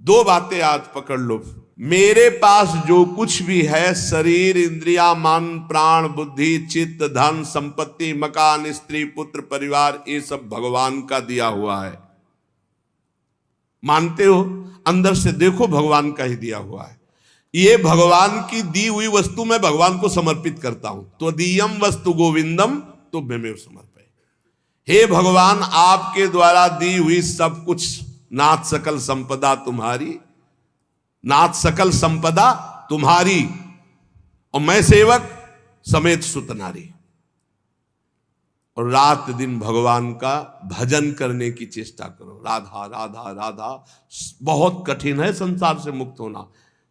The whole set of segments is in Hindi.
दो बातें आज पकड़ लो। मेरे पास जो कुछ भी है, शरीर, इंद्रिया, मन, प्राण, बुद्धि, चित्त, धन, संपत्ति, मकान, स्त्री, पुत्र, परिवार, ये सब भगवान का दिया हुआ है। मानते हो? अंदर से देखो, भगवान का ही दिया हुआ है। ये भगवान की दी हुई वस्तु मैं भगवान को समर्पित करता हूं। तो दीयम वस्तु गोविंदम तो मेमेव समर्पय। हे भगवान, आपके द्वारा दी हुई सब कुछ, नाथ सकल संपदा तुम्हारी, नाथ सकल संपदा तुम्हारी, और मैं सेवक समेत सुत नारी। और रात दिन भगवान का भजन करने की चेष्टा करो। राधा राधा राधा। बहुत कठिन है संसार से मुक्त होना।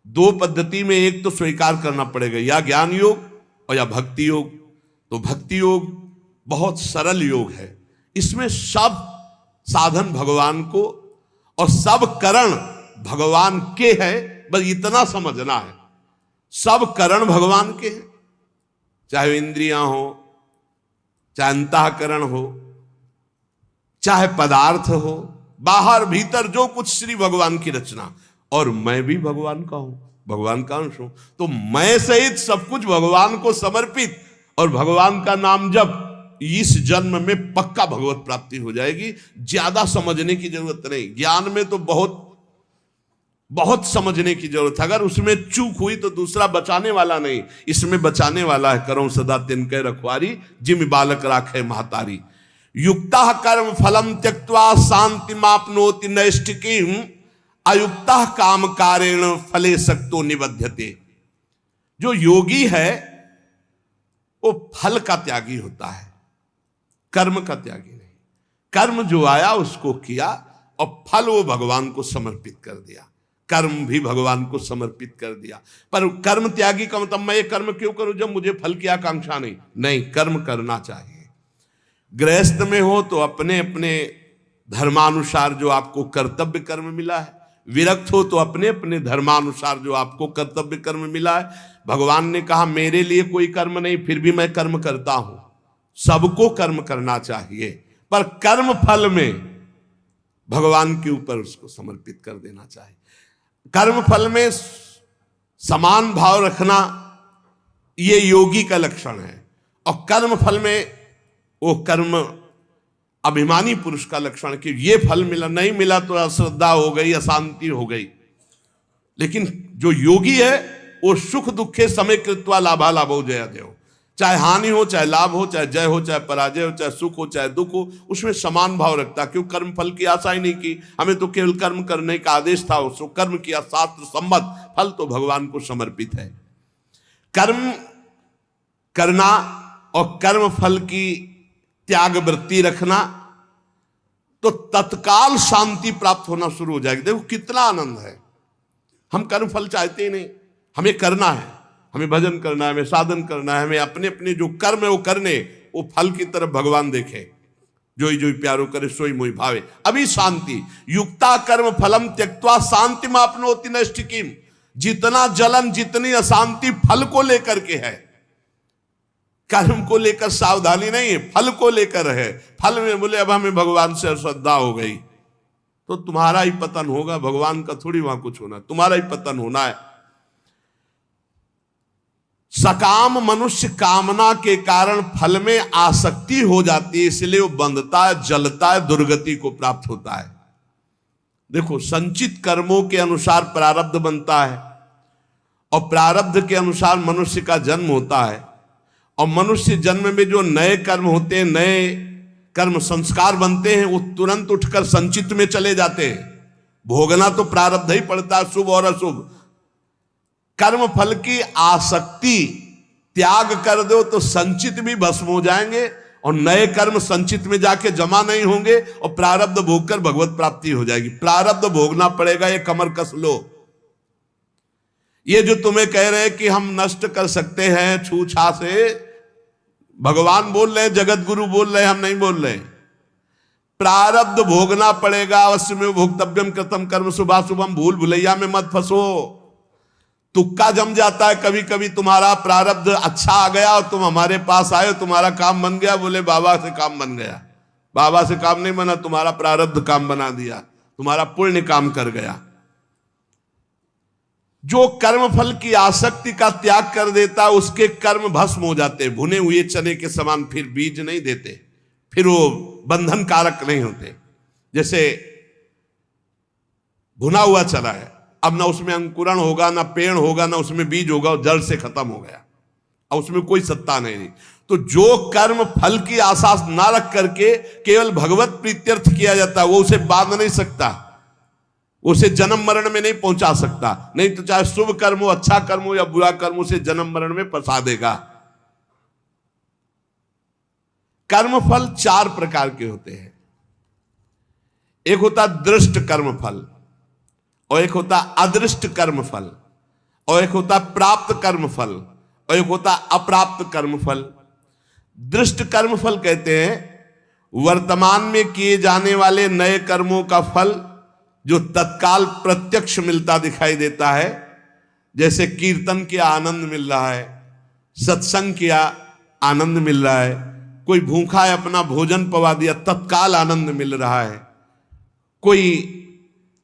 दो पद्धति में एक तो स्वीकार करना पड़ेगा, या ज्ञान योग और या भक्ति योग। तो भक्ति योग बहुत सरल योग है। इसमें सब साधन भगवान को और सब करण भगवान के है, बस इतना समझना है। सब करण भगवान के हैं, चाहे इंद्रियां हो, चाहे अंतःकरण हो, चाहे पदार्थ हो, बाहर भीतर जो कुछ श्री भगवान की रचना। और मैं भी भगवान का हूं, भगवान का अंश हूं। तो मैं सहित सब कुछ भगवान को समर्पित, और भगवान का नाम जब, इस जन्म में पक्का भगवत प्राप्ति हो जाएगी। ज्यादा समझने की जरूरत नहीं। ज्ञान में तो बहुत बहुत समझने की जरूरत है। अगर उसमें चूक हुई तो दूसरा बचाने वाला नहीं, इसमें बचाने वाला है। करो सदा तिनके रखवारी, जिम बालक राखे महतारी। युक्ता कर्म फलम त्यक्त्वा शांति मापनोति नैष्ठिकीम, अयुक्ता काम कारेण फले सक्तो निबध्यते। जो योगी है वो फल का त्यागी होता है, कर्म का त्यागी नहीं। कर्म जो आया उसको किया, और फल वो भगवान को समर्पित कर दिया। कर्म भी भगवान को समर्पित कर दिया। पर कर्म त्यागी का मतलब मैं ये कर्म क्यों करूं जब मुझे फल की आकांक्षा नहीं। नहीं, कर्म करना चाहिए। गृहस्थ में हो तो अपने अपने धर्मानुसार जो आपको कर्तव्य कर्म मिला है, विरक्त हो तो अपने अपने धर्मानुसार जो आपको कर्तव्य कर्म मिला है। भगवान ने कहा मेरे लिए कोई कर्म नहीं, फिर भी मैं कर्म करता हूं। सबको कर्म करना चाहिए, पर कर्म फल में भगवान के ऊपर उसको समर्पित कर देना चाहिए। कर्म फल में समान भाव रखना ये योगी का लक्षण है, और कर्म फल में वो कर्म अभिमानी पुरुष का लक्षण कि ये फल मिला, नहीं मिला तो अश्रद्धा हो गई, अशांति हो गई। लेकिन जो योगी है वो सुख दुखे समय कृत्वा लाभा लाभो जया देव। चाहे हानि हो, चाहे लाभ हो, चाहे जय हो, चाहे पराजय हो, चाहे सुख हो, चाहे दुख हो, उसमें समान भाव रखता। क्यों? कर्म फल की आशा ही नहीं की। हमें तो केवल कर्म करने का आदेश था, उसको कर्म किया, शास्त्र सम्मत, फल तो भगवान को समर्पित है। कर्म करना और कर्म फल की त्याग वृत्ति रखना, तो तत्काल शांति प्राप्त होना शुरू हो जाएगी। देखो कितना आनंद है। हम कर्म फल चाहते ही नहीं, हमें करना है, हमें भजन करना है, हमें साधन करना है, हमें अपने अपने जो कर्म है वो करने, वो फल की तरफ भगवान देखे। जोई जोई प्यारो करे सोई मोई भावे, अभी शांति। युक्ता कर्म फलम त्यक्त्वा शांति मापनोति नैष्ठिकीम। जितना जलन, जितनी अशांति फल को लेकर के है, कर्म को लेकर सावधानी नहीं है, फल को लेकर है। फल में बोले अब हमें भगवान से श्रद्धा हो गई तो तुम्हारा ही पतन होगा, भगवान का थोड़ी वहां कुछ होना, तुम्हारा ही पतन होना है। सकाम मनुष्य कामना के कारण फल में आसक्ति हो जाती है, इसलिए वो बंधता है, जलता है, दुर्गति को प्राप्त होता है। देखो, संचित कर्मों के अनुसार प्रारब्ध बनता है, और प्रारब्ध के अनुसार मनुष्य का जन्म होता है। और मनुष्य जन्म में जो नए कर्म होते हैं, नए कर्म संस्कार बनते हैं, वो तुरंत उठकर संचित में चले जाते हैं। भोगना तो प्रारब्ध ही पड़ता है, शुभ और अशुभ। कर्म फल की आसक्ति त्याग कर दो तो संचित भी भस्म हो जाएंगे, और नए कर्म संचित में जाके जमा नहीं होंगे, और प्रारब्ध भोगकर भगवत प्राप्ति हो जाएगी। प्रारब्ध भोगना पड़ेगा, ये कमर कस लो। ये जो तुम्हें कह रहे हैं कि हम नष्ट कर सकते हैं छूछा से, भगवान बोल रहे हैं, जगत गुरु बोल रहे हैं, हम नहीं बोल रहे। प्रारब्ध भोगना पड़ेगा, अवश्य में भोक्तव्यम कृतम कर्म शुभाशुभम। भूल भुलैया में मत फंसो। तुक्का जम जाता है कभी कभी। तुम्हारा प्रारब्ध अच्छा आ गया और तुम हमारे पास आए, तुम्हारा काम बन गया, बोले बाबा से काम बन गया। बाबा से काम नहीं बना, तुम्हारा प्रारब्ध काम बना दिया, तुम्हारा पुण्य काम कर गया। जो कर्म फल की आसक्ति का त्याग कर देता उसके कर्म भस्म हो जाते, भुने हुए चने के समान, फिर बीज नहीं देते, फिर वो बंधन कारक नहीं होते। जैसे भुना हुआ चना है, अब ना उसमें अंकुरण होगा, ना पेड़ होगा, ना उसमें बीज होगा, जड़ से खत्म हो गया, और उसमें कोई सत्ता नहीं। तो जो कर्म फल की आशा ना रख करके केवल भगवत प्रीत्यर्थ किया जाता, वो उसे बांध नहीं सकता, उसे जन्म मरण में नहीं पहुंचा सकता। नहीं तो चाहे शुभ कर्म हो, अच्छा कर्म हो या बुरा कर्म, उसे जन्म मरण में फंसा देगा। कर्म फल 4 प्रकार के होते हैं। एक होता दृष्ट कर्म फल, और एक होता अदृष्ट कर्म फल, और एक होता प्राप्त कर्म फल, और एक होता अप्राप्त कर्म फल। दृष्ट कर्म फल कहते हैं वर्तमान में किए जाने वाले नए कर्मों का फल जो तत्काल प्रत्यक्ष मिलता दिखाई देता है। जैसे कीर्तन किया आनंद मिल रहा है, सत्संग किया आनंद मिल रहा है, कोई भूखा है अपना भोजन पवा दिया तत्काल आनंद मिल रहा है, कोई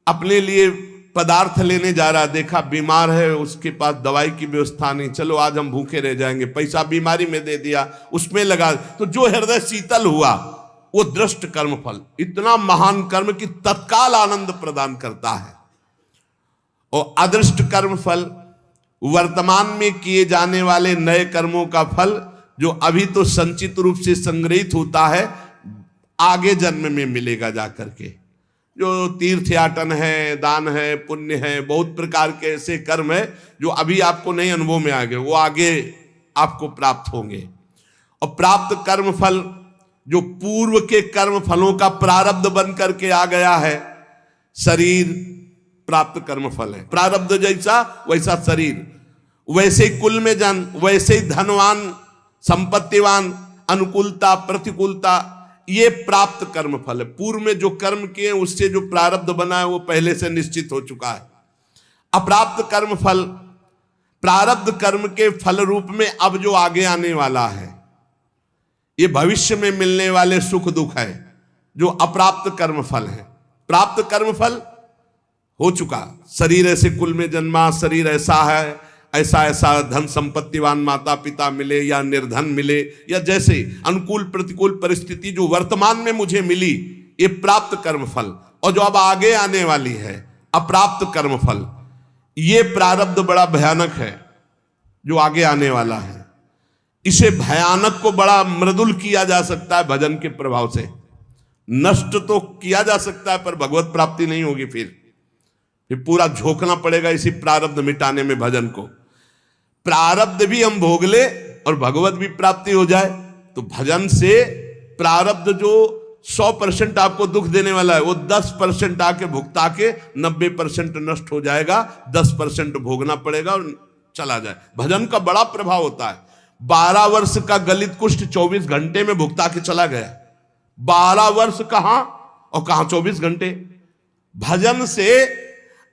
अपने लिए पदार्थ लेने जा रहा, देखा बीमार है उसके पास दवाई की व्यवस्था नहीं, चलो आज हम भूखे रह जाएंगे, पैसा बीमारी में दे दिया, उसमें लगा, तो जो हृदय शीतल हुआ वो दृष्ट कर्म फल, इतना महान कर्म कि तत्काल आनंद प्रदान करता है। और अदृष्ट कर्म फल वर्तमान में किए जाने वाले नए कर्मों का फल जो अभी तो संचित रूप से संग्रहित होता है, आगे जन्म में मिलेगा जाकर के। जो तीर्थयाटन है, दान है, पुण्य है, बहुत प्रकार के ऐसे कर्म है जो अभी आपको नहीं अनुभव में आ गए, वो आगे आपको प्राप्त होंगे। और प्राप्त कर्म फल जो पूर्व के कर्म फलों का प्रारब्ध बन करके आ गया है, शरीर प्राप्त कर्म फल है, प्रारब्ध जैसा वैसा शरीर, वैसे ही कुल में जन, वैसे ही धनवान, संपत्तिवान, अनुकूलता प्रतिकूलता, ये प्राप्त कर्म फल है। पूर्व में जो कर्म किए उससे जो प्रारब्ध बना है वो पहले से निश्चित हो चुका है। अप्राप्त कर्म फल प्रारब्ध कर्म के फल रूप में अब जो आगे आने वाला है, ये भविष्य में मिलने वाले सुख दुख है, जो अप्राप्त कर्म फल है। प्राप्त कर्म फल हो चुका, शरीर ऐसे कुल में जन्मा, शरीर ऐसा है, ऐसा ऐसा धन संपत्तिवान माता पिता मिले या निर्धन मिले, या जैसे अनुकूल प्रतिकूल परिस्थिति जो वर्तमान में मुझे मिली, ये प्राप्त कर्म फल। और जो अब आगे आने वाली है अप्राप्त कर्म फल, ये प्रारब्ध बड़ा भयानक है जो आगे आने वाला है। इसे भयानक को बड़ा मृदुल किया जा सकता है भजन के प्रभाव से, नष्ट तो किया जा सकता है पर भगवत प्राप्ति नहीं होगी। फिर पूरा झोंकना पड़ेगा इसी प्रारब्ध मिटाने में भजन को। प्रारब्ध भी हम भोग ले और भगवत भी प्राप्ति हो जाए, तो भजन से प्रारब्ध जो 100% आपको दुख देने वाला है वो 10% आके भुगता के 90% नष्ट हो जाएगा, 10% भोगना पड़ेगा और चला जाए। भजन का बड़ा प्रभाव होता है। 12 वर्ष का गलित कुष्ठ 24 घंटे में भुगता के चला गया। 12 वर्ष कहां और कहां 24 घंटे। भजन से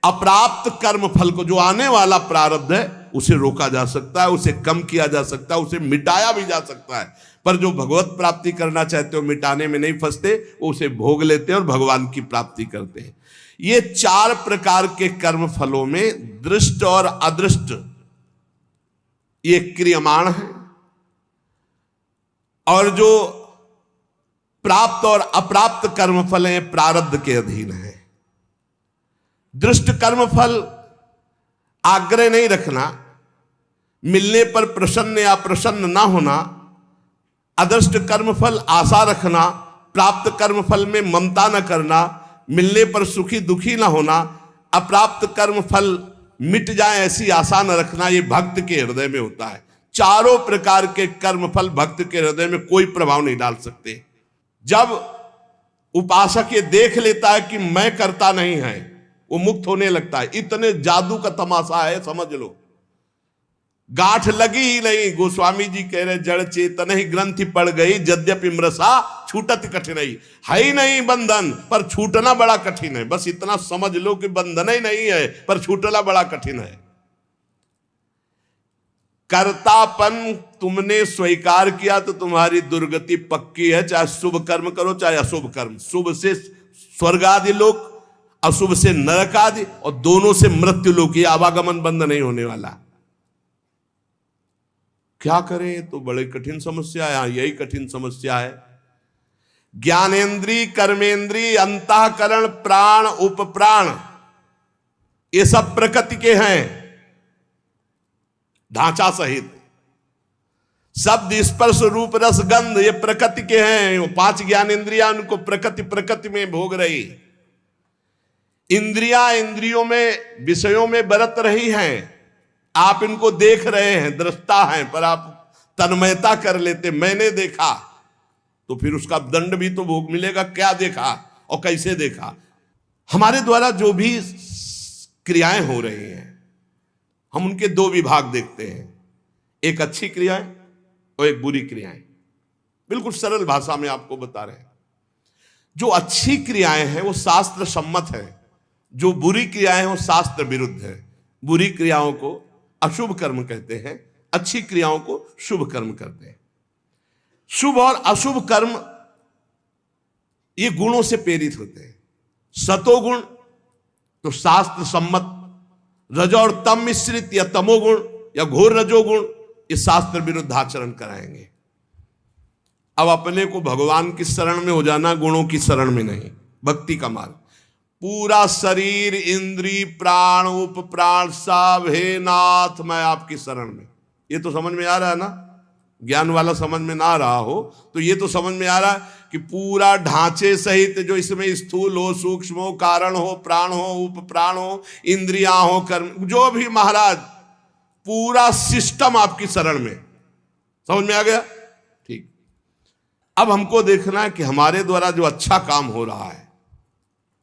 अप्राप्त कर्म फल को, जो आने वाला प्रारब्ध है, उसे रोका जा सकता है, उसे कम किया जा सकता है, उसे मिटाया भी जा सकता है। पर जो भगवत प्राप्ति करना चाहते हो मिटाने में नहीं फंसते, वो उसे भोग लेते हैं और भगवान की प्राप्ति करते हैं। ये 4 प्रकार के कर्म फलों में दृष्ट और अदृष्ट ये क्रियमाण है, और जो प्राप्त और अप्राप्त कर्म फल हैं प्रारब्ध के अधीन है। दृष्ट कर्म फल आग्रह नहीं रखना, मिलने पर प्रसन्न या प्रसन्न ना होना। अदृष्ट कर्म फल आशा रखना, प्राप्त कर्म फल में ममता न करना, मिलने पर सुखी दुखी ना होना। अप्राप्त कर्म फल मिट जाए ऐसी आशा न रखना, ये भक्त के हृदय में होता है। चारों प्रकार के कर्म फल भक्त के हृदय में कोई प्रभाव नहीं डाल सकते। जब उपासक ये देख लेता है कि मैं करता नहीं है, वो मुक्त होने लगता है। इतने जादू का तमाशा है, समझ लो। गांठ लगी ही नहीं, गोस्वामी जी कह रहे जड़ चेतन ही ग्रंथि पड़ गई, यद्यपि मृषा छूटत कठिनाई। है ही नहीं बंधन पर छूटना बड़ा कठिन है। बस इतना समझ लो कि बंधन ही नहीं है पर छूटना बड़ा कठिन है। कर्तापन तुमने स्वीकार किया तो तुम्हारी दुर्गति पक्की है। चाहे शुभ कर्म करो चाहे अशुभ कर्म, शुभ से स्वर्ग आदि लोक, अशुभ से नरक आदि, और दोनों से मृत्यु लोक, आवागमन बंद नहीं होने वाला। क्या करें? तो बड़े कठिन समस्या है। यही कठिन समस्या है। ज्ञानेन्द्रीय, कर्मेंद्रीय, अंतःकरण, प्राण, उपप्राण, ये सब प्रकृति के हैं ढांचा सहित। शब्द, स्पर्श, रूप, रस, गंध, ये प्रकृति के हैं। वो 5 ज्ञानेन्द्रियां उनको प्रकृति में भोग रही। इंद्रियां इंद्रियों में, विषयों में बरत रही हैं। आप इनको देख रहे हैं, दृष्टा हैं, पर आप तन्मयता कर लेते, मैंने देखा, तो फिर उसका दंड भी तो भोग मिलेगा। क्या देखा और कैसे देखा? हमारे द्वारा जो भी क्रियाएं हो रही हैं, हम उनके 2 विभाग देखते हैं, एक अच्छी क्रियाएं और एक बुरी क्रियाएं। बिल्कुल सरल भाषा में आपको बता रहे हैं। जो अच्छी क्रियाएं हैं वो शास्त्र सम्मत है, जो बुरी क्रियाएं हैं वो शास्त्र विरुद्ध है। बुरी क्रियाओं को अशुभ कर्म कहते हैं, अच्छी क्रियाओं को शुभ कर्म कहते हैं। शुभ और अशुभ कर्म ये गुणों से प्रेरित होते हैं। सतोगुण तो शास्त्र सम्मत, रजो और तम मिश्रित या तमोगुण या घोर रजोगुण, ये शास्त्र विरुद्ध आचरण कराएंगे। अब अपने को भगवान की शरण में हो जाना, गुणों की शरण में नहीं। भक्ति का मार्ग, पूरा शरीर, इंद्री, प्राण, उपप्राण सब, हे नाथ मैं आपकी शरण में। ये तो समझ में आ रहा है ना? ज्ञान वाला समझ में ना आ रहा हो तो ये तो समझ में आ रहा है कि पूरा ढांचे सहित, जो इसमें स्थूल हो, सूक्ष्म हो, कारण हो, प्राण हो, उपप्राण हो, इंद्रियां हो, कर्म, जो भी महाराज, पूरा सिस्टम आपकी शरण में। समझ में आ गया? ठीक। अब हमको देखना है कि हमारे द्वारा जो अच्छा काम हो रहा है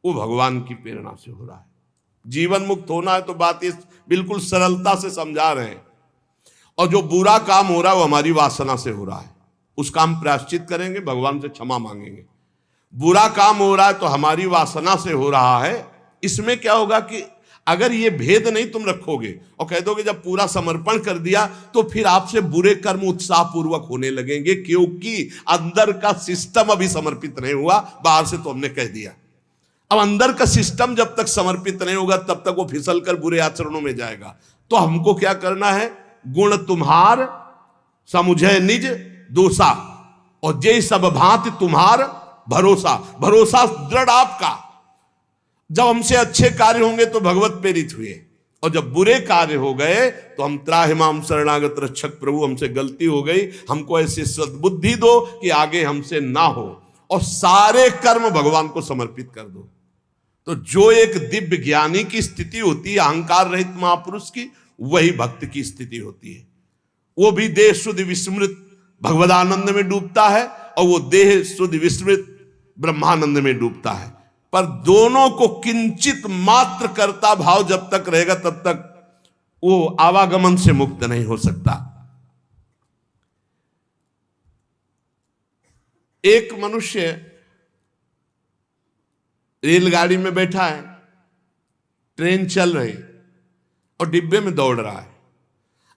वो भगवान की प्रेरणा से हो रहा है। जीवन मुक्त होना है तो बात इस बिल्कुल सरलता से समझा रहे हैं। और जो बुरा काम हो रहा है वो हमारी वासना से हो रहा है, उसका हम प्रायश्चित करेंगे, भगवान से क्षमा मांगेंगे। बुरा काम हो रहा है तो हमारी वासना से हो रहा है। इसमें क्या होगा कि अगर ये भेद नहीं तुम रखोगे और कह दोगे जब पूरा समर्पण कर दिया, तो फिर आपसे बुरे कर्म उत्साहपूर्वक होने लगेंगे, क्योंकि अंदर का सिस्टम अभी समर्पित नहीं हुआ। बाहर से तो हमने कह दिया। अब अंदर का सिस्टम जब तक समर्पित नहीं होगा तब तक वो फिसल कर बुरे आचरणों में जाएगा। तो हमको क्या करना है? गुण तुम्हार समुझे निज दोषा, और जय सब भांति तुम्हार भरोसा। भरोसा दृढ़ आपका। जब हमसे अच्छे कार्य होंगे तो भगवत प्रेरित हुए, और जब बुरे कार्य हो गए तो हम त्राहिमाम शरणागत रक्षक प्रभु, हमसे गलती हो गई, हमको ऐसी सद्बुद्धि दो कि आगे हमसे ना हो, और सारे कर्म भगवान को समर्पित कर दो। तो जो एक दिव्य ज्ञानी की स्थिति होती है, अहंकार रहित महापुरुष की, वही भक्त की स्थिति होती है। वो भी देह शुद्ध विस्मृत भगवदानंद में डूबता है, और वो देह शुद्ध विस्मृत ब्रह्मानंद में डूबता है। पर दोनों को किंचित मात्र कर्ता भाव जब तक रहेगा तब तक वो आवागमन से मुक्त नहीं हो सकता। एक मनुष्य रेलगाड़ी में बैठा है, ट्रेन चल रही और डिब्बे में दौड़ रहा है।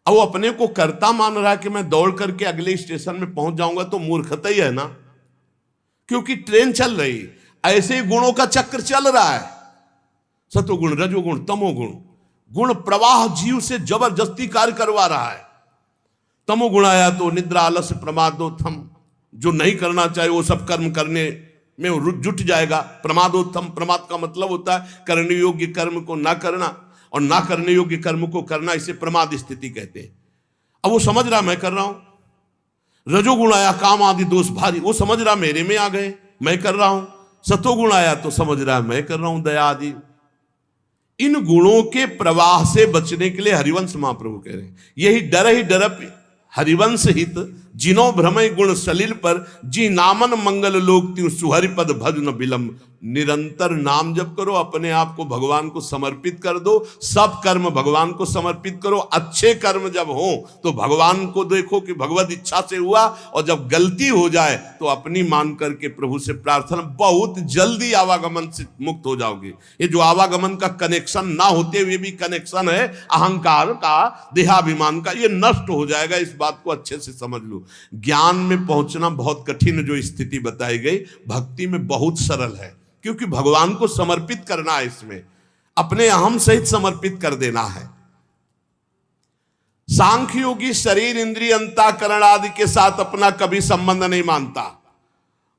अब वो अपने को कर्ता मान रहा है कि मैं दौड़ करके अगले स्टेशन में पहुंच जाऊंगा, तो मूर्खता ही है ना, क्योंकि ट्रेन चल रही। ऐसे ही गुणों का चक्र चल रहा है, सतोगुण, रजोगुण, तमोगुण। गुण प्रवाह जीव से जबरदस्ती कार्य करवा रहा है। तमोगुण आया तो निद्रा, आलस्य, प्रमादोत्थम, जो नहीं करना चाहे वो सब कर्म करने में जुट जाएगा। प्रमादोत्थम, प्रमाद का मतलब होता है करने योग्य कर्म को ना करना, और ना करने योग्य कर्म को करना, इसे प्रमाद स्थिति कहते हैं। अब वो समझ रहा मैं कर रहा हूं। रजोगुण आया, काम आदि दोष भारी, वो समझ रहा मेरे में आ गए, मैं कर रहा हूं। सतोगुण आया तो समझ रहा है मैं कर रहा हूं, दया आदि। इन गुणों के प्रवाह से बचने के लिए हरिवंश महाप्रभु कह रहे हैं, यही डर ही डरप हरिवंश हित, जिनो भ्रमय गुण सलिल पर, जी नामन मंगल लोक त्यू सुहरिपद भजन विलंब। निरंतर नाम जप करो, अपने आप को भगवान को समर्पित कर दो, सब कर्म भगवान को समर्पित करो। अच्छे कर्म जब हो तो भगवान को देखो कि भगवत इच्छा से हुआ, और जब गलती हो जाए तो अपनी मान करके प्रभु से प्रार्थना, बहुत जल्दी आवागमन से मुक्त हो जाओगे। ये जो आवागमन का कनेक्शन ना होते हुए भी कनेक्शन है अहंकार का, देहाभिमान का, ये नष्ट हो जाएगा। इस बात को अच्छे से समझ लो। ज्ञान में पहुंचना बहुत कठिन जो स्थिति बताई गई, भक्ति में बहुत सरल है, क्योंकि भगवान को समर्पित करना है, इसमें अपने अहम सहित समर्पित कर देना है। सांख्य योगी शरीर इंद्रिय अंतःकरण आदि के साथ अपना कभी संबंध नहीं मानता,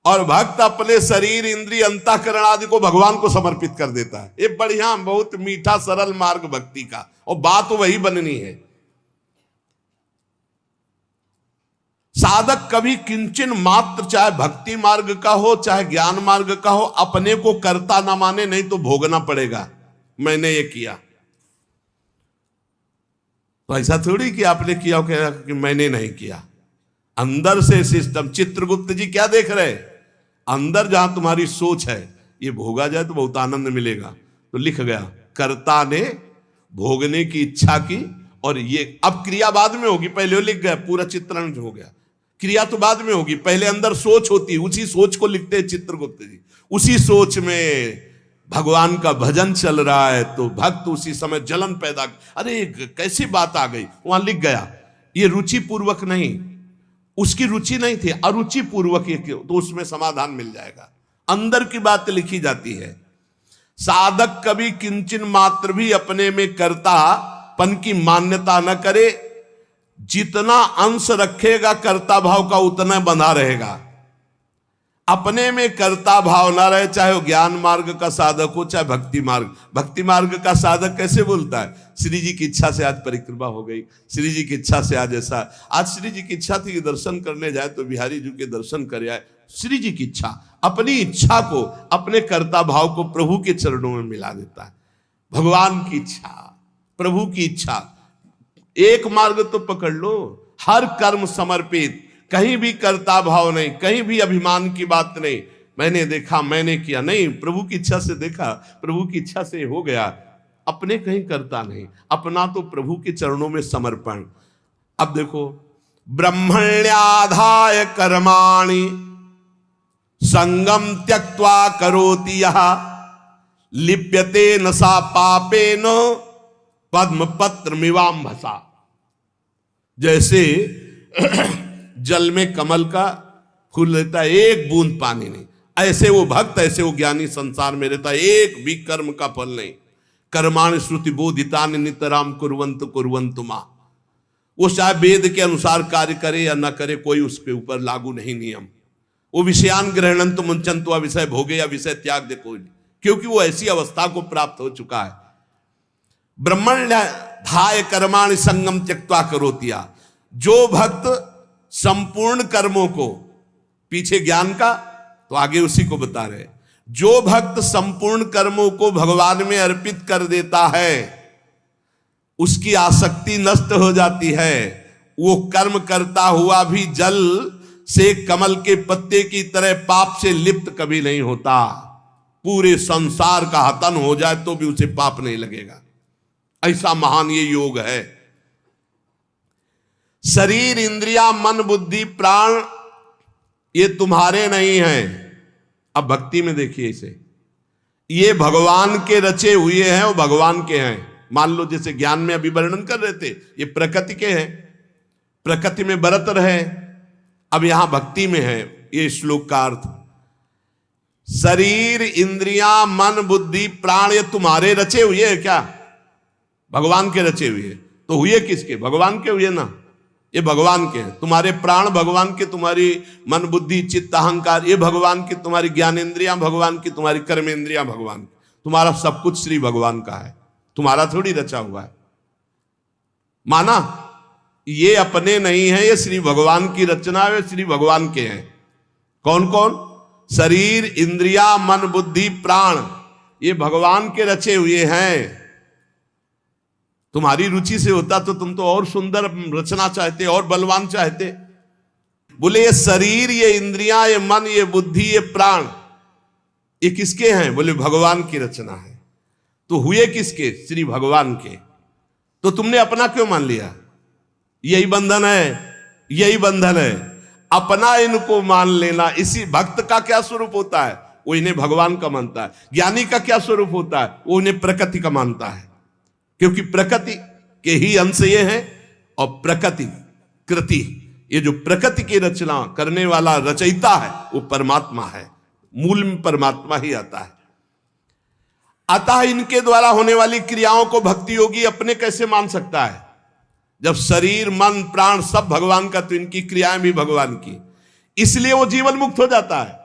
और भक्त अपने शरीर इंद्रिय अंतःकरण आदि को भगवान को समर्पित कर देता है। ये बढ़िया, बहुत मीठा सरल मार्ग भक्ति का, और बात वही बननी है। साधक कभी किंचन मात्र, चाहे भक्ति मार्ग का हो चाहे ज्ञान मार्ग का हो, अपने को कर्ता ना माने, नहीं तो भोगना पड़ेगा। मैंने ये किया, तो ऐसा थोड़ी कि आपने किया कि मैंने नहीं किया। अंदर से सिस्टम, चित्रगुप्त जी क्या देख रहे, अंदर जहां तुम्हारी सोच है, ये भोगा जाए तो बहुत आनंद मिलेगा, तो लिख गया कर्ता ने भोगने की इच्छा की, और ये अब क्रिया बाद में होगी, पहले वो लिख गया, पूरा चित्रण हो गया, क्रिया तो बाद में होगी, पहले अंदर सोच होती है, उसी सोच को लिखते हैं चित्रगुप्त जी। उसी सोच में भगवान का भजन चल रहा है, तो भक्त उसी समय जलन पैदा, अरे कैसी बात आ गई, वहां लिख गया। ये रुचि पूर्वक नहीं, उसकी रुचि नहीं थी, अरुचि पूर्वक ये, तो उसमें समाधान मिल जाएगा। अंदर की बात लिखी जाती है। साधक कभी किंचन मात्र भी अपने में कर्तापन की मान्यता न करे, जितना अंश रखेगा कर्ता भाव का उतना बंधा रहेगा। अपने में कर्ता भाव ना रहे, चाहे वो ज्ञान मार्ग का साधक हो चाहे भक्ति मार्ग। भक्ति मार्ग का साधक कैसे बोलता है, श्री जी की इच्छा से आज परिक्रमा हो गई, श्री जी की इच्छा से आज ऐसा, आज श्री जी की इच्छा थी कि दर्शन करने जाए तो बिहारी जी के दर्शन कर आए, श्री जी की इच्छा। अपनी इच्छा को, अपने कर्ता भाव को प्रभु के चरणों में मिला देता है। भगवान की इच्छा, प्रभु की इच्छा, एक मार्ग तो पकड़ लो, हर कर्म समर्पित, कहीं भी कर्ता भाव नहीं, कहीं भी अभिमान की बात नहीं, मैंने देखा मैंने किया नहीं, प्रभु की इच्छा से देखा, प्रभु की इच्छा से हो गया। अपने कहीं करता नहीं, अपना तो प्रभु के चरणों में समर्पण। अब देखो, ब्रह्मण्याधाय कर्माणि संगम त्यक्त्वा करोति यः, लिप्यते न सा पापेन पद्म पत्र मिवाम्भसा। जैसे जल में कमल का फूल रहता है, एक बूंद पानी नहीं, ऐसे वो भक्त, ऐसे वो ज्ञानी संसार में रहता है, एक भी कर्म का फल नहीं। कर्माणि श्रुति बोधितानि नितराम कुर्वन्तु कुर्वन्तु मा। वो चाहे वेद के अनुसार कार्य करे या न करे, कोई उसके ऊपर लागू नहीं नियम। वो विषयान ग्रहणंतु मुंचन्तु, विषय भोगे या विषय त्याग दे कोई नहीं, क्योंकि वो ऐसी अवस्था को प्राप्त हो चुका है। ब्रह्मण्याधाय कर्माणि संगम त्यक्त्वा करोति यः। जो भक्त संपूर्ण कर्मों को, पीछे ज्ञान का तो आगे उसी को बता रहे, जो भक्त संपूर्ण कर्मों को भगवान में अर्पित कर देता है, उसकी आसक्ति नष्ट हो जाती है। वो कर्म करता हुआ भी जल से कमल के पत्ते की तरह पाप से लिप्त कभी नहीं होता। पूरे संसार का हतन हो जाए तो भी उसे पाप नहीं लगेगा, ऐसा महान ये योग है। शरीर इंद्रिया मन बुद्धि प्राण ये तुम्हारे नहीं हैं। अब भक्ति में देखिए इसे, ये भगवान के रचे हुए हैं, वो भगवान के हैं। मान लो जैसे ज्ञान में अभी वर्णन कर रहे थे, ये प्रकृति के हैं, प्रकृति में बरत रहे। अब यहां भक्ति में है ये श्लोक का अर्थ, शरीर इंद्रिया मन बुद्धि प्राण ये तुम्हारे रचे हुए हैं। क्या भगवान के रचे हुए? तो हुए किसके? भगवान के हुए ना, ये भगवान के हैं। तुम्हारे प्राण भगवान के, तुम्हारी मन बुद्धि चित्त अहंकार ये भगवान की, तुम्हारी ज्ञानेंद्रियां भगवान की, तुम्हारी कर्मेंद्रियां भगवान की, तुम्हारा सब कुछ श्री भगवान का है, तुम्हारा थोड़ी रचा हुआ है। माना ये अपने नहीं है, ये श्री भगवान की रचना है, श्री भगवान के हैं। कौन कौन? शरीर इंद्रिया मन बुद्धि प्राण ये भगवान के रचे हुए हैं। तुम्हारी रुचि से होता तो तुम तो और सुंदर रचना चाहते, और बलवान चाहते। बोले ये शरीर ये इंद्रियां ये मन ये बुद्धि ये प्राण ये किसके हैं? बोले भगवान की रचना है। तो हुए किसके? श्री भगवान के। तो तुमने अपना क्यों मान लिया? यही बंधन है, यही बंधन है, अपना इनको मान लेना। इसी भक्त का क्या स्वरूप होता है? वो इन्हें भगवान का मानता है। ज्ञानी का क्या स्वरूप होता है? वो इन्हें प्रकृति का मानता है, क्योंकि प्रकृति के ही अंश ये है। और प्रकृति कृति, ये जो प्रकृति की रचना करने वाला रचयिता है वो परमात्मा है। मूल में परमात्मा ही आता है। अतः इनके द्वारा होने वाली क्रियाओं को भक्ति योगी अपने कैसे मान सकता है? जब शरीर मन प्राण सब भगवान का, तो इनकी क्रियाएं भी भगवान की, इसलिए वो जीवन मुक्त हो जाता है।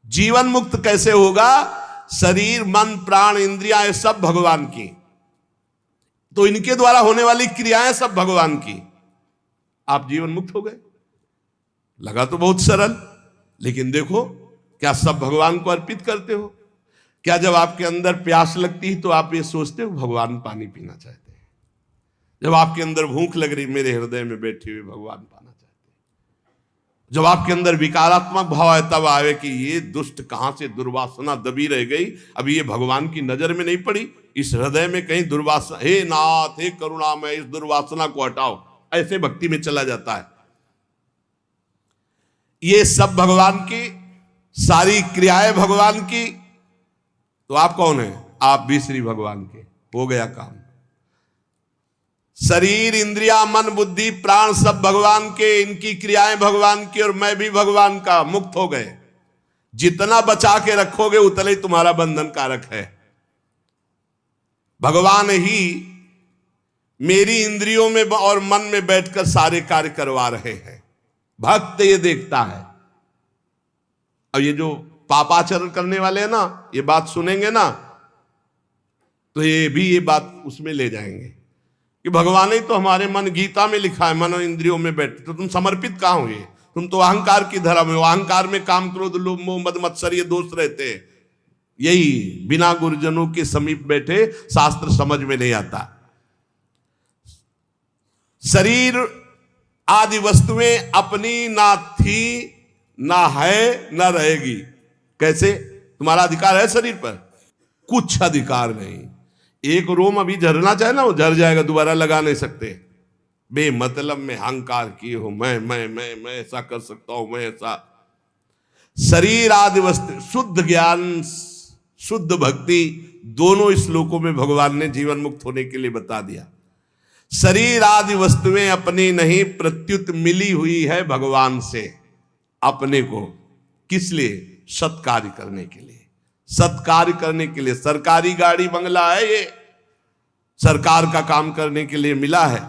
जीवन मुक्त कैसे होगा? शरीर मन प्राण इंद्रियां सब भगवान की, तो इनके द्वारा होने वाली क्रियाएं सब भगवान की, आप जीवन मुक्त हो गए। लगा तो बहुत सरल, लेकिन देखो क्या सब भगवान को अर्पित करते हो? क्या जब आपके अंदर प्यास लगती है तो आप ये सोचते हो भगवान पानी पीना चाहते हैं? जब आपके अंदर भूख लग रही, मेरे हृदय में बैठे हुए भगवान पाना चाहते हैं। जब आपके अंदर विकारात्मक भाव है, तब आवे कि ये दुष्ट कहां से दुर्वासना दबी रह गई, अभी ये भगवान की नजर में नहीं पड़ी, इस हृदय में कहीं दुर्वासना, हे नाथ हे करुणामय इस दुर्वासना को हटाओ, ऐसे भक्ति में चला जाता है। ये सब भगवान की, सारी क्रियाएं भगवान की, तो आप कौन है? आप भी श्री भगवान के। हो गया काम। शरीर इंद्रिया मन बुद्धि प्राण सब भगवान के, इनकी क्रियाएं भगवान की, और मैं भी भगवान का, मुक्त हो गए। जितना बचा के रखोगे उतना ही तुम्हारा बंधन कारक है। भगवान ही मेरी इंद्रियों में और मन में बैठकर सारे कार्य करवा रहे हैं। भक्त ये देखता है। अब ये जो पापाचरण करने वाले हैं ना, ये बात सुनेंगे ना, तो ये भी ये बात उसमें ले जाएंगे कि भगवान ही तो हमारे मन, गीता में लिखा है मनो इंद्रियों में बैठे, तो तुम समर्पित कहां हुए? तुम तो अहंकार की धरा में हो। अहंकार में काम क्रोध लोभ मोह मद मत्सर ये दोष रहते हैं। यही बिना गुरुजनों के समीप बैठे शास्त्र समझ में नहीं आता। शरीर आदि वस्तुएं अपनी ना थी ना है ना रहेगी। कैसे? तुम्हारा अधिकार है शरीर पर? कुछ अधिकार नहीं। एक रोम अभी झरना चाहे ना, वो झर जाएगा, दोबारा लगा नहीं सकते। बेमतलब में अहंकार किए हो, मैं ऐसा कर सकता हूं, मैं ऐसा। शरीर आदि वस्तु, शुद्ध ज्ञान शुद्ध भक्ति दोनों श्लोकों में भगवान ने जीवन मुक्त होने के लिए बता दिया। शरीर आदि वस्तुएं अपनी नहीं, प्रत्युत मिली हुई है भगवान से अपने को। किस लिए? सत्कार्य करने के लिए। सत्कार्य करने के लिए। सरकारी गाड़ी बंगला है, ये सरकार का काम करने के लिए मिला है।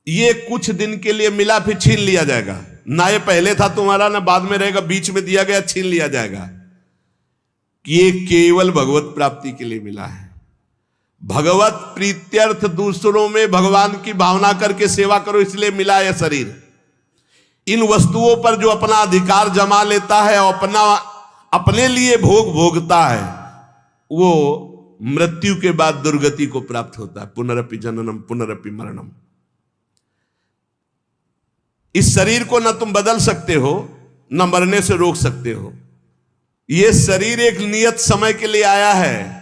ये कुछ दिन के लिए मिला, फिर छीन लिया जाएगा। ना ये पहले था तुम्हारा, ना बाद में रहेगा, बीच में दिया गया, छीन लिया जाएगा। ये केवल भगवत प्राप्ति के लिए मिला है। भगवत प्रीत्यर्थ दूसरों में भगवान की भावना करके सेवा करो, इसलिए मिला है शरीर। इन वस्तुओं पर जो अपना अधिकार जमा लेता है और अपने लिए भोग भोगता है, वो मृत्यु के बाद दुर्गति को प्राप्त होता है। पुनरपि जननम पुनरपि मरणम। इस शरीर को न तुम बदल सकते हो, न मरने से रोक सकते हो। यह शरीर एक नियत समय के लिए आया है,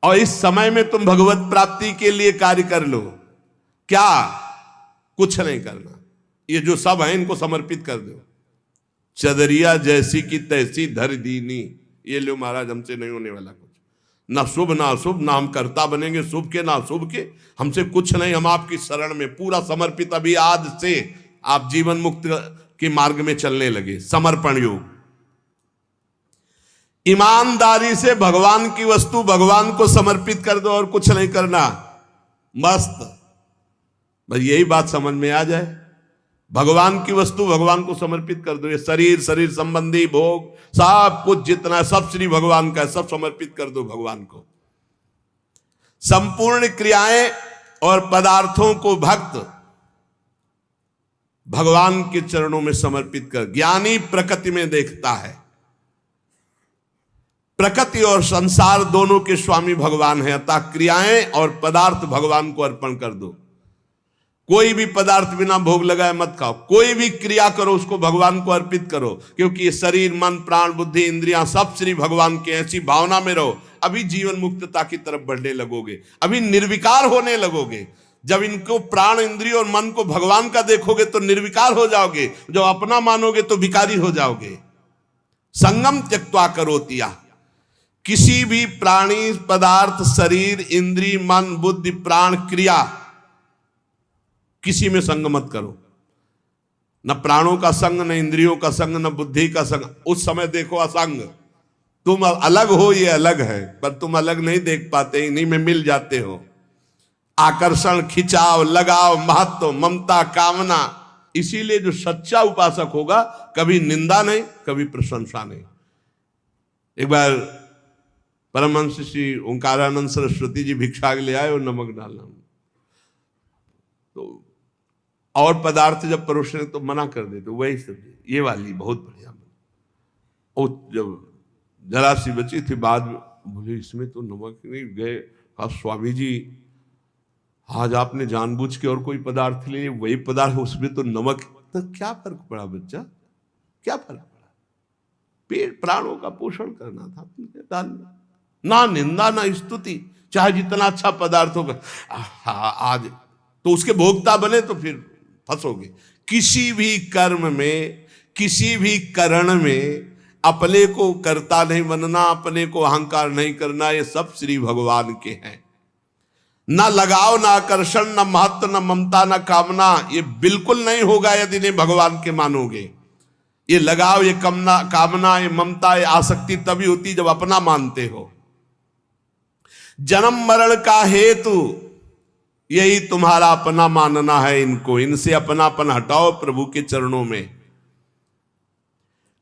और इस समय में तुम भगवत प्राप्ति के लिए कार्य कर लो। क्या? कुछ नहीं करना। ये जो सब है इनको समर्पित कर दो। चदरिया जैसी की तैसी धर दीनी। ये लो महाराज, हमसे नहीं होने वाला कुछ। ना शुभ ना अशुभ, ना हम कर्ता बनेंगे शुभ के ना अशुभ के। हमसे कुछ नहीं, हम आपकी शरण में पूरा समर्पित। अभी आज से आप जीवन मुक्त के मार्ग में चलने लगे। समर्पण योग। ईमानदारी से भगवान की वस्तु भगवान को समर्पित कर दो और कुछ नहीं करना। मस्त। बस यही बात समझ में आ जाए। भगवान की वस्तु भगवान को समर्पित कर दो। ये शरीर, शरीर संबंधी भोग, सब कुछ जितना, सब श्री भगवान का है, सब समर्पित कर दो भगवान को। संपूर्ण क्रियाएं और पदार्थों को भक्त भगवान के चरणों में समर्पित कर। ज्ञानी प्रकृति में देखता है। प्रकृति और संसार दोनों के स्वामी भगवान है, अतः क्रियाएं और पदार्थ भगवान को अर्पण कर दो। कोई भी पदार्थ बिना भोग लगाए मत खाओ। कोई भी क्रिया करो उसको भगवान को अर्पित करो, क्योंकि ये शरीर मन प्राण बुद्धि इंद्रियां सब श्री भगवान के। ऐसी भावना में रहो। अभी जीवन मुक्तता की तरफ बढ़ने लगोगे, अभी निर्विकार होने लगोगे। जब इनको प्राण इंद्रिय और मन को भगवान का देखोगे तो निर्विकार हो जाओगे। जब अपना मानोगे तो भिकारी हो जाओगे। संगम त्यक्त्वा करोतिया। किसी भी प्राणी पदार्थ शरीर इंद्रिय मन बुद्धि प्राण क्रिया, किसी में संग मत करो। न प्राणों का संग, न इंद्रियों का संग, न बुद्धि का संग। उस समय देखो असंग, तुम अलग हो, ये अलग है, पर तुम अलग नहीं देख पाते, इन्हीं में मिल जाते हो। आकर्षण, खिंचाव, लगाव, महत्व, ममता, कामना। इसीलिए जो सच्चा उपासक होगा कभी निंदा नहीं, कभी प्रशंसा नहीं। एक बार परमहंस श्री ओंकारानंद सरस्वती जी भिक्षा के लिए आए और नमक डालना, तो और पदार्थ जब परोसने तो मना कर देते, वही सब्जी ये वाली बहुत बढ़िया। और जब जरा सी बची थी, बाद में बोले इसमें तो नमक नहीं। गए, कहा स्वामी जी आज आपने जानबूझ के और कोई पदार्थ ले, वही पदार्थ उसमें तो नमक। तो क्या फर्क पड़ा बच्चा, क्या फर्क पड़ा? पेट प्राणों का पोषण करना था डालना, ना निंदा ना स्तुति, चाहे जितना अच्छा पदार्थ होगा। आज तो उसके भोक्ता बने तो फिर फंसोगे। किसी भी कर्म में, किसी भी करण में अपने को कर्ता नहीं बनना, अपने को अहंकार नहीं करना। ये सब श्री भगवान के हैं। ना लगाव, ना आकर्षण, ना महत्व, ना ममता, ना कामना, ये बिल्कुल नहीं होगा यदि नहीं भगवान के मानोगे। ये लगाव, ये कामना, ये ममता, ये आसक्ति तभी होती जब अपना मानते हो। जन्म मरण का हेतु यही तुम्हारा अपना मानना है इनको। इनसे अपनापन हटाओ प्रभु के चरणों में।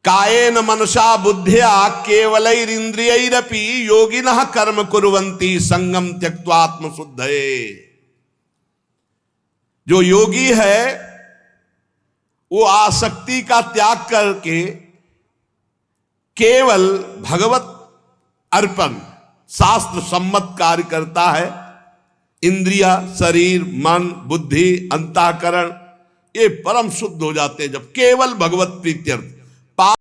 कायेन मनसा बुद्ध्या केवलैरिंद्रियैरपि योगिनः कर्म कुर्वन्ति संगम त्यक्त्वा आत्मशुद्धये। जो योगी है वो आसक्ति का त्याग करके केवल भगवत अर्पण, शास्त्र सम्मत कार्य करता है। इंद्रिया, शरीर, मन, बुद्धि, अंतःकरण ये परम शुद्ध हो जाते हैं जब केवल भगवत प्रीत्यर्थ।